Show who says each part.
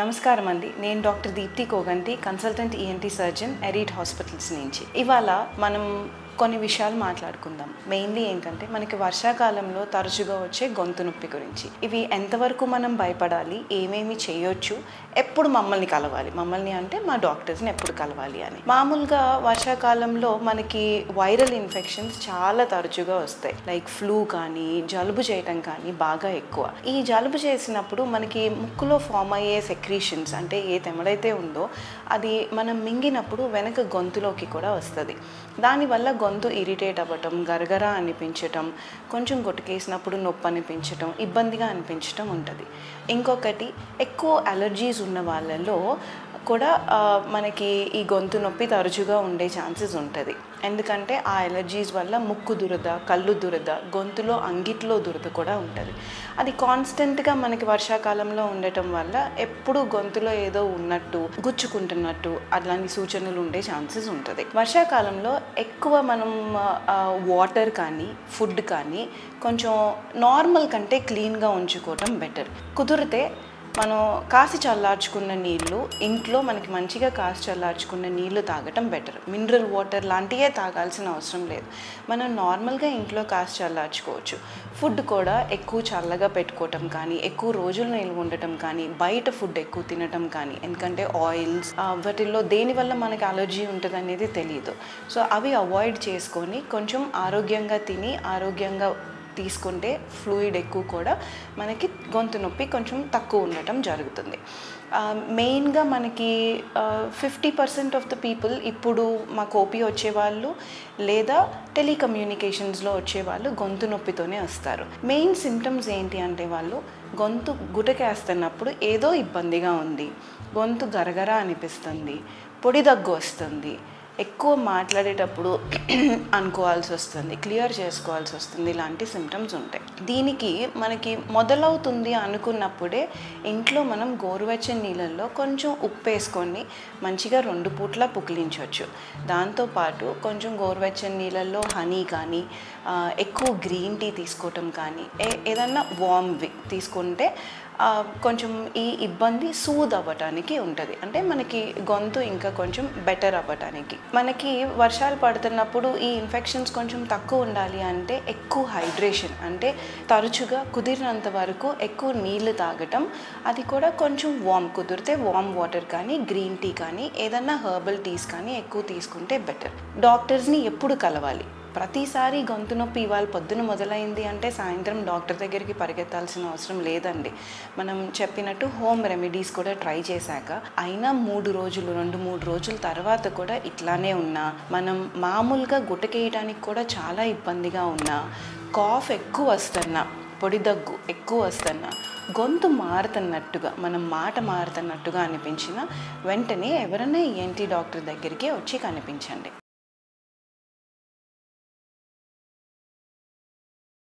Speaker 1: నమస్కారం అండి. నేను doctor Deepti Koganti, consultant ENT surgeon ఎరీట్ హాస్పిటల్స్ నుంచి. ఇవాళ మనం కొన్ని విషయాలు మాట్లాడుకుందాం. మెయిన్లీ ఏంటంటే మనకి వర్షాకాలంలో తరచుగా వచ్చే గొంతు నొప్పి గురించి. ఇవి ఎంతవరకు మనం భయపడాలి, ఏమేమి చేయొచ్చు, ఎప్పుడు మమ్మల్ని కలవాలి, మమ్మల్ని అంటే మా డాక్టర్స్ని ఎప్పుడు కలవాలి అని. మామూలుగా వర్షాకాలంలో మనకి వైరల్ ఇన్ఫెక్షన్స్ చాలా తరచుగా వస్తాయి. లైక్ ఫ్లూ కానీ, జలుబు చేయటం కానీ బాగా ఎక్కువ. ఈ జలుబు చేసినప్పుడు మనకి ముక్కులో ఫామ్ అయ్యే సెక్రీషన్స్ అంటే ఏ తెమడైతే ఉందో అది మనం మింగినప్పుడు వెనక గొంతులోకి కూడా వస్తుంది. దానివల్ల గొంతు ఇరిటేట్ అవ్వటం, గరగర అనిపించటం, కొంచెం కొట్టుకేసినప్పుడు నొప్పి అనిపించటం, ఇబ్బందిగా అనిపించటం ఉంటుంది. ఇంకొకటి, ఎక్కువ అలర్జీస్ ఉన్న వాళ్ళలో కూడా మనకి ఈ గొంతు నొప్పి తరచుగా ఉండే ఛాన్సెస్ ఉంటుంది. ఎందుకంటే ఆ ఎలర్జీస్ వల్ల ముక్కు దురద, కళ్ళు దురద, గొంతులో అంగిట్లో దురద కూడా ఉంటుంది. అది కాన్స్టెంట్గా మనకి వర్షాకాలంలో ఉండటం వల్ల ఎప్పుడు గొంతులో ఏదో ఉన్నట్టు, గుచ్చుకుంటున్నట్టు అలాంటి సూచనలు ఉండే ఛాన్సెస్ ఉంటుంది. వర్షాకాలంలో ఎక్కువ మనం వాటర్ కానీ, ఫుడ్ కానీ కొంచెం నార్మల్ కంటే క్లీన్గా ఉంచుకోవటం బెటర్. కుదిరితే మనం కాసి చల్లార్చుకున్న నీళ్ళు, ఇంట్లో మనకి మంచిగా కాసి చల్లార్చుకున్న నీళ్ళు తాగటం బెటర్. మినరల్ వాటర్ లాంటివే తాగాల్సిన అవసరం లేదు. మనం నార్మల్గా ఇంట్లో కాసి చల్లార్చుకోవచ్చు. ఫుడ్ కూడా ఎక్కువ చల్లగా పెట్టుకోవటం కానీ, ఎక్కువ రోజులు నిల్వ ఉండటం కానీ, బయట ఫుడ్ ఎక్కువ తినటం కానీ, ఎందుకంటే ఆయిల్స్ వాటిల్లో దేనివల్ల మనకి అలర్జీ ఉంటుంది అనేది తెలియదు. సో అవి అవాయిడ్ చేసుకొని కొంచెం ఆరోగ్యంగా తిని, ఆరోగ్యంగా తీసుకుంటే ఫ్లూయిడ్ ఎక్కువ కూడా మనకి గొంతు నొప్పి కొంచెం తక్కువ ఉండటం జరుగుతుంది. మెయిన్గా మనకి 50% ఆఫ్ ద పీపుల్ ఇప్పుడు మాకు ఓపీ వచ్చేవాళ్ళు లేదా టెలికమ్యూనికేషన్స్లో వచ్చేవాళ్ళు గొంతు నొప్పితోనే వస్తారు. మెయిన్ సిమ్టమ్స్ ఏంటి అంటే వాళ్ళు గొంతు గుటకేస్తున్నప్పుడు ఏదో ఇబ్బందిగా ఉంది, గొంతు గరగర అనిపిస్తుంది, పొడి దగ్గు వస్తుంది, ఎక్కువ మాట్లాడేటప్పుడు అనుకోవాల్సి వస్తుంది, క్లియర్ చేసుకోవాల్సి వస్తుంది, ఇలాంటి సిమ్టమ్స్ ఉంటాయి. దీనికి మనకి మొదలవుతుంది అనుకున్నప్పుడే ఇంట్లో మనం గోరువెచ్చని నీళ్ళల్లో కొంచెం ఉప్పు వేసుకొని మంచిగా 2 పూట్ల పుక్కిలించవచ్చు. దాంతోపాటు కొంచెం గోరువెచ్చని నీళ్ళల్లో హనీ కానీ, ఎక్కువ గ్రీన్ టీ తీసుకోవటం కానీ, ఏదన్నా వామ్వి తీసుకుంటే కొంచెం ఈ ఇబ్బంది సూద్ అవ్వటానికి ఉంటుంది. అంటే మనకి గొంతు ఇంకా కొంచెం బెటర్ అవ్వటానికి. మనకి వర్షాలు పడుతున్నప్పుడు ఈ ఇన్ఫెక్షన్స్ కొంచెం తక్కువ ఉండాలి అంటే ఎక్కువ హైడ్రేషన్, అంటే తరచుగా కుదిరినంత వరకు ఎక్కువ నీళ్లు తాగటం, అది కూడా కొంచెం కుదిరితే వామ్ వాటర్ కానీ, గ్రీన్ టీ కానీ, ఏదన్నా హెర్బల్ టీస్ కానీ ఎక్కువ తీసుకుంటే బెటర్. డాక్టర్స్ని ఎప్పుడు కలవాలి? ప్రతిసారి గొంతు నొప్పి ఇవాళ పొద్దున మొదలైంది అంటే సాయంత్రం డాక్టర్ దగ్గరికి పరిగెత్తాల్సిన అవసరం లేదండి. మనం చెప్పినట్టు హోమ్ రెమెడీస్ కూడా ట్రై చేశాక అయినా 2-3 రోజుల తర్వాత కూడా ఇట్లానే ఉన్నా, మనం మామూలుగా గుటకేయడానికి కూడా చాలా ఇబ్బందిగా ఉన్నా, కాఫ్ ఎక్కువ వస్తున్నా, పొడి దగ్గు ఎక్కువ వస్తున్నా, గొంతు మారుతున్నట్టుగా, మనం మాట మారుతున్నట్టుగా అనిపించిన వెంటనే ఎవరైనా ఈఎన్టీ డాక్టర్ దగ్గరికి వచ్చి కనిపించండి.